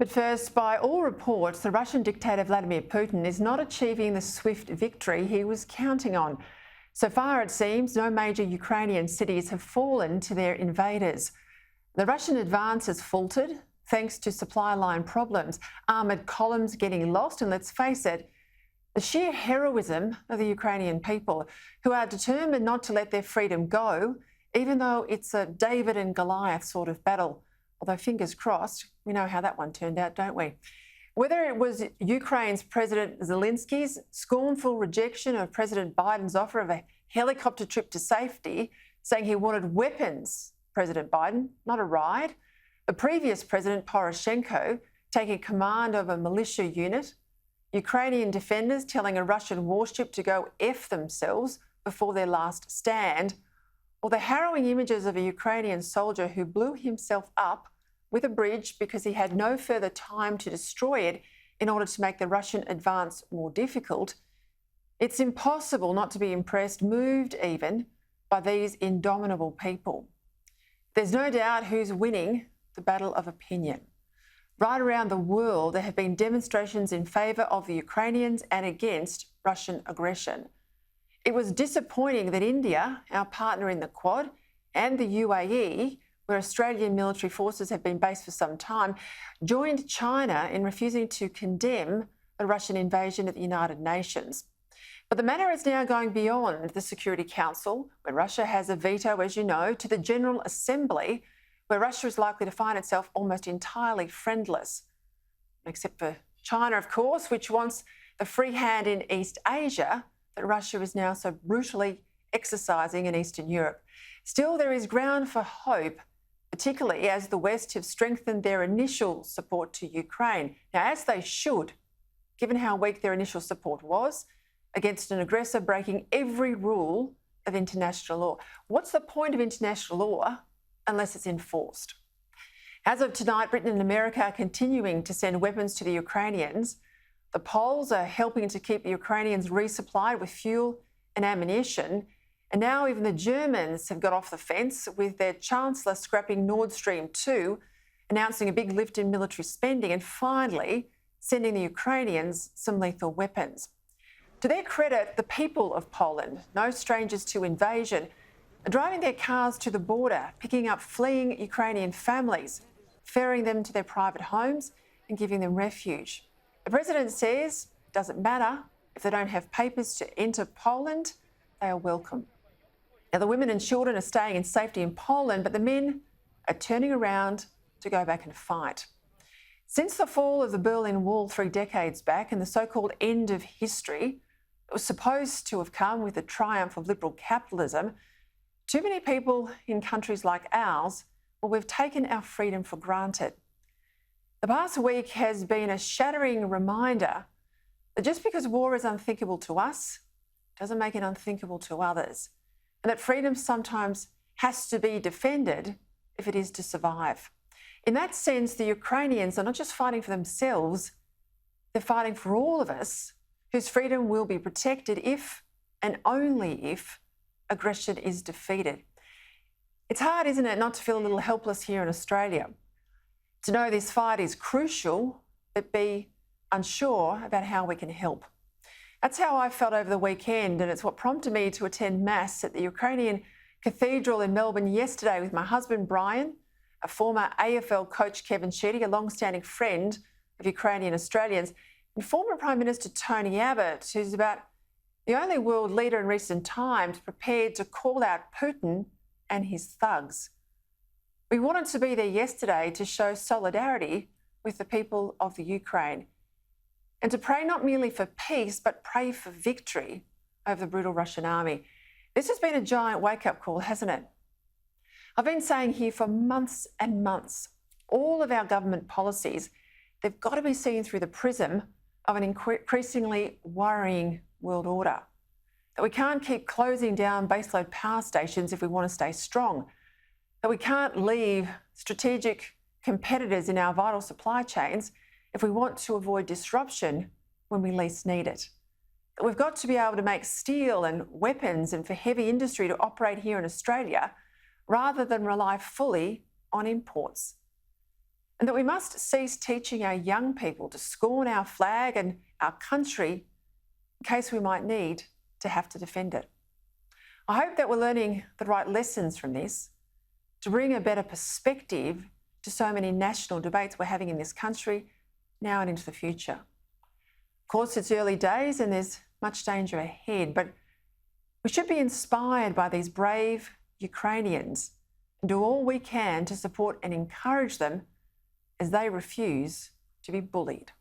But first, by all reports, the Russian dictator Vladimir Putin is not achieving the swift victory he was counting on. So far, it seems, no major Ukrainian cities have fallen to their invaders. The Russian advance has faltered thanks to supply line problems, armoured columns getting lost, and let's face it, the sheer heroism of the Ukrainian people, who are determined not to let their freedom go, even though it's a David and Goliath sort of battle. Although, fingers crossed, we know how that one turned out, don't we? Whether it was Ukraine's President Zelensky's scornful rejection of President Biden's offer of a helicopter trip to safety, saying he wanted weapons, President Biden, not a ride, the previous President Poroshenko taking command of a militia unit, Ukrainian defenders telling a Russian warship to go F themselves before their last stand, or the harrowing images of a Ukrainian soldier who blew himself up with a bridge because he had no further time to destroy it in order to make the Russian advance more difficult, it's impossible not to be impressed, moved even, by these indomitable people. There's no doubt who's winning the battle of opinion. Right around the world, there have been demonstrations in favour of the Ukrainians and against Russian aggression. It was disappointing that India, our partner in the Quad, and the UAE, where Australian military forces have been based for some time, joined China in refusing to condemn the Russian invasion at the United Nations. But the matter is now going beyond the Security Council, where Russia has a veto, as you know, to the General Assembly, where Russia is likely to find itself almost entirely friendless. Except for China, of course, which wants the free hand in East Asia that Russia is now so brutally exercising in Eastern Europe. Still, there is ground for hope, particularly as the West have strengthened their initial support to Ukraine. Now, as they should, given how weak their initial support was, against an aggressor breaking every rule of international law. What's the point of international law unless it's enforced? As of tonight, Britain and America are continuing to send weapons to the Ukrainians. The Poles are helping to keep the Ukrainians resupplied with fuel and ammunition. And now even the Germans have got off the fence, with their Chancellor scrapping Nord Stream 2, announcing a big lift in military spending, and finally sending the Ukrainians some lethal weapons. To their credit, the people of Poland, no strangers to invasion, are driving their cars to the border, picking up fleeing Ukrainian families, ferrying them to their private homes and giving them refuge. The President says it doesn't matter if they don't have papers to enter Poland, they are welcome. Now, the women and children are staying in safety in Poland, but the men are turning around to go back and fight. Since the fall of the Berlin Wall 3 decades back and the so-called end of history, it was supposed to have come with the triumph of liberal capitalism, too many people in countries like ours, well, we've taken our freedom for granted. The past week has been a shattering reminder that just because war is unthinkable to us doesn't make it unthinkable to others, and that freedom sometimes has to be defended if it is to survive. In that sense, the Ukrainians are not just fighting for themselves, they're fighting for all of us, whose freedom will be protected if and only if aggression is defeated. It's hard, isn't it, not to feel a little helpless here in Australia, to know this fight is crucial, but be unsure about how we can help. That's how I felt over the weekend, and it's what prompted me to attend Mass at the Ukrainian Cathedral in Melbourne yesterday with my husband Brian, a former AFL coach Kevin Sheedy, a long-standing friend of Ukrainian Australians, and former Prime Minister Tony Abbott, who's about the only world leader in recent times prepared to call out Putin and his thugs. We wanted to be there yesterday to show solidarity with the people of the Ukraine and to pray not merely for peace, but pray for victory over the brutal Russian army. This has been a giant wake-up call, hasn't it? I've been saying here for months and months, all of our government policies, they've got to be seen through the prism of an increasingly worrying world order. That we can't keep closing down baseload power stations if we want to stay strong. That we can't leave strategic competitors in our vital supply chains if we want to avoid disruption when we least need it. That we've got to be able to make steel and weapons and for heavy industry to operate here in Australia rather than rely fully on imports. and that we must cease teaching our young people to scorn our flag and our country in case we might need to have to defend it. I hope that we're learning the right lessons from this to bring a better perspective to so many national debates we're having in this country now and into the future. Of course, it's early days and there's much danger ahead, but we should be inspired by these brave Ukrainians and do all we can to support and encourage them as they refuse to be bullied.